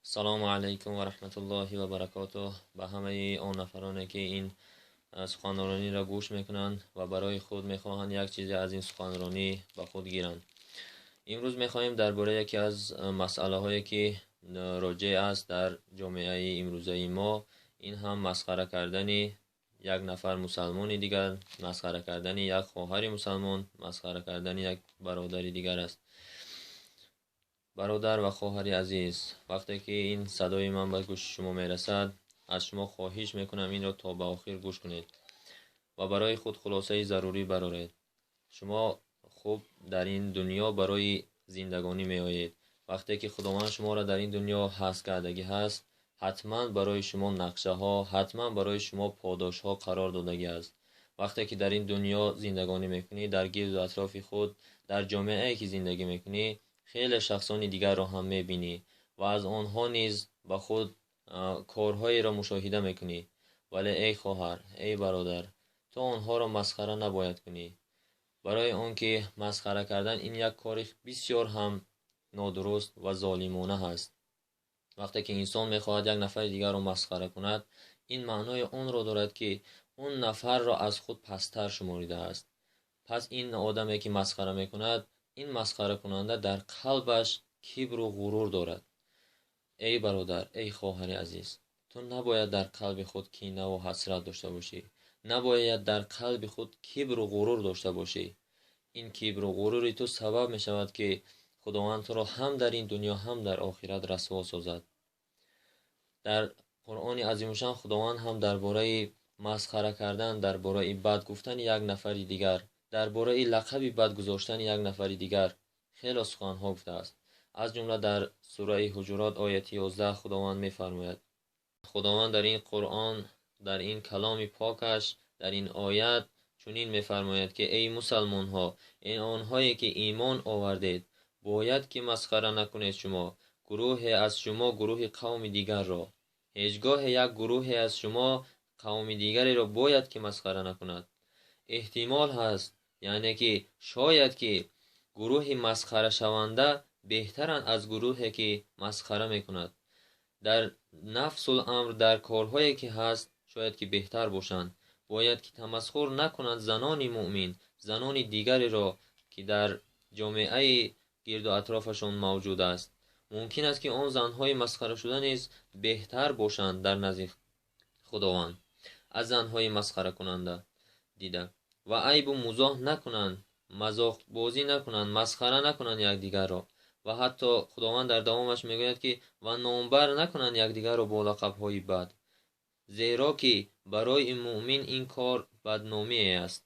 سلام علیکم و رحمت الله و برکاته به همه آن نفرانی که این سخنرانی را گوش میکنند و برای خود میخواهند یک چیزی از این سخنرانی به خود گیرند. امروز میخواهیم درباره یکی از مسئله هایی که راجع است در جامعه امروزه ما، این هم مسخره کردن یک نفر مسلمان دیگر، مسخره کردن یک خواهر مسلمان، مسخره کردن یک برادر دیگر است. برادر و خواهر عزیز، وقتی که این صدای من به گوش شما میرسد، از شما خواهش میکنم این را تا به آخر گوش کنید و برای خود خلاصه ضروری برآورید. شما خوب در این دنیا برای زندگانی می آیید. وقتی که خداوند شما را در این دنیا هست کردگی هست، حتما برای شما نقشه ها، حتما برای شما پاداش ها قرار دادگی است. وقتی که در این دنیا زندگانی میکنی، در گرد و اطراف خود، در جامعه که زندگی میکنی، خیلی شخصان دیگر را هم میبینی و از آنها نیز با خود کارهایی را مشاهده میکنی. ولی ای خواهر، ای برادر، تو آنها را مسخره نباید کنی، برای آنکه مسخره کردن این یک کار بسیار هم نادرست و ظالمانه است. وقتی که انسان میخواهد یک نفر دیگر را مسخره کند، این معنای آن را دارد که اون نفر را از خود پستر شماریده است. پس این آدمی که مسخره میکند، این مسخره کننده در قلبش کبر و غرور دارد. ای برادر، ای خواهر عزیز، تو نباید در قلب خود کینه و حسرت داشته باشی، نباید در قلب خود کبر و غرور داشته باشی. این کبر و غروری تو سبب می شود که خداوند تو را هم در این دنیا هم در آخرت رسوا سازد. در قرآن عظیم شان خداوند هم درباره مسخره کردن، درباره بد گفتن یک نفر دیگر، درباره لقب بد گذاشتن یک نفر دیگر خیلی سخن‌ها گفته است. از جمله در سوره حجرات آیه 11 خداوند می‌فرماید، خداوند در این قرآن، در این کلام پاکش، در این آیت چنین می‌فرماید که ای مسلمان ها، این آنهایی که ایمان آوردید، باید که مسخره نکنید شما گروه از شما گروه قوم دیگر را. هیچگاه یک گروه از شما قوم دیگری را باید که مسخره نکند. احتمال هست، یعنی که شاید که گروه مسخره شونده بهترن از گروهی که مسخره میکند. در نفس الامر، در کارهایی که هست شاید که بهتر باشند. باید که تمسخر نکنند زنان مؤمن، زنان دیگری را که در جامعه گرد و اطرافشان موجود است. ممکن است که آن زنهای مسخره شده نیز بهتر باشند در نزد خداوند از زنهای مسخره کننده دیده. و عیب و مزاح نکنند، مزاح بازی نکنند، مسخره نکنند یکدیگر را. و حتی خداوند در دوامش میگوید که و نامبر نکنند یکدیگر را با لقب‌های بد، زیرا که برای مؤمن این کار بدنامی است.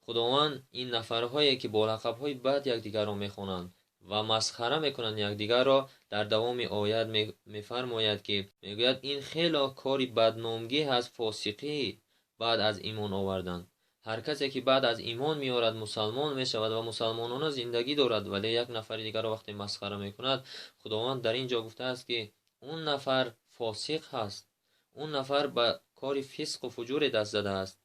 خداوند این نفرهایی که با لقب‌های بد یکدیگر را میخوانند و مسخره میکنند یکدیگر را، در دوام آیت میفرماید که میگوید این خیلی کاری بدنامگی هست، فاسقی بعد از ایمان آوردن. هر کسی که بعد از ایمان میارد مسلمان میشود و مسلمانانه زندگی دارد، ولی یک نفر دیگر را وقتی مسخره میکند، خداوند در اینجا گفته است که اون نفر فاسق هست، اون نفر به کاری فسق و فجور دست زده است.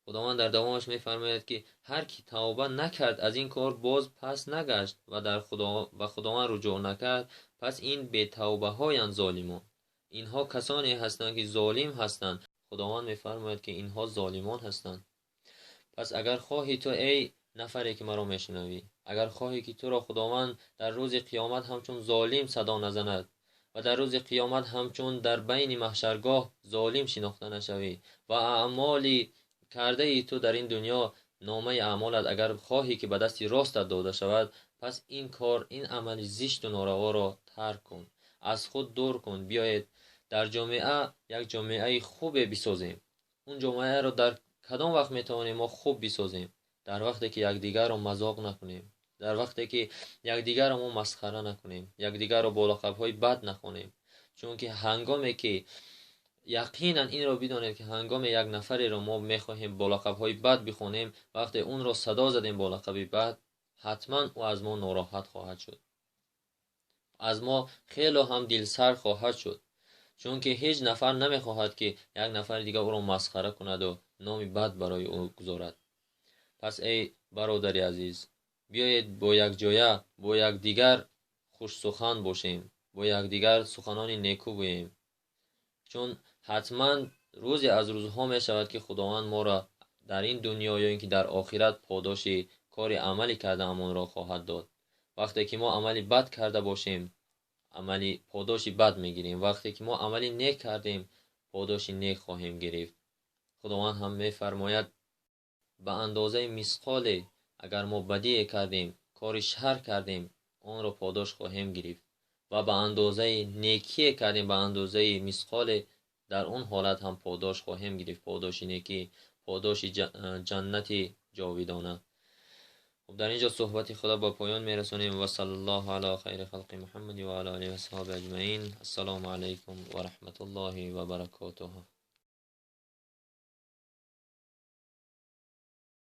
خداوند در دوامش میفرماید که هر کی توبه نکرد از این کار باز پس نگشت و در خداوند رجوع نکرد، پس این بی توبه هایند ظالمان. اینها کسانی هستند که ظالم هستند. خداوند میفرماید که اینها ظالمان هستند. پس اگر خواهی تو ای نفری که مرا میشنوی، اگر خواهی که تو را خداوند در روز قیامت همچون ظالم صدا نزند و در روز قیامت همچون در بین محشرگاه ظالم شناخته نشوی و اعمالی کرده ای تو در این دنیا، نامه اعمالت اگر خواهی که به دست راستت داده شود، پس این کار، این عمل زشت و ناروا را ترک کن، از خود دور کن. بیایید در جامعه یک جامعه خوب بسازیم. اون جامعه را در کدام وقت میتوانیم ما خوب بسازیم؟ در وقتی که یکدیگر را مذاق نکنیم، در وقتی که یکدیگر را ما مسخره نکنیم، یکدیگر را با لقب‌های بد نخوانیم. چون که هنگامی که یقینا این را بدانید که هنگام یک نفری را ما میخواهیم با لقب‌های بد بخوانیم، وقتی اون را صدا زدیم با لقب بد، حتما او از ما ناراحت خواهد شد، از ما خیلی هم دل سر خواهد شد. چون که هیچ نفر نمیخواهد که یک نفر دیگر او را مسخره کند و نام بد برای او گذارد. پس ای برادری عزیز، بیایید با یک جایه با یک دیگر خوش سخن باشیم، با یکدیگر سخنان نیکو گوییم، چون حتما روزی از روزها می شود که خداوند ما را در این دنیا یا اینکه در آخرت پاداش کار عملی کرده امان را خواهد داد. وقتی که ما عملی بد کرده باشیم عملی پاداشی بد میگیریم، وقتی که ما عملی نیک کردیم پاداشی نیک خواهیم گرفت. خداوند هم میفرماید به اندازه مثقال اگر ما بدی کردیم، کار شر کردیم، آن را پاداش خواهیم گرفت و به اندازه نیکی کردیم به اندازه مثقال در اون حالت هم پاداش خواهیم گرفت، پاداش نیکی، پاداش جنت جاویدانه. خب در اینجا صحبت خدا با پایان میرسونیم و صلی الله علی خیر خلق محمد و علی آله و اصحاب اجمعین. السلام علیکم و رحمت الله و برکاته.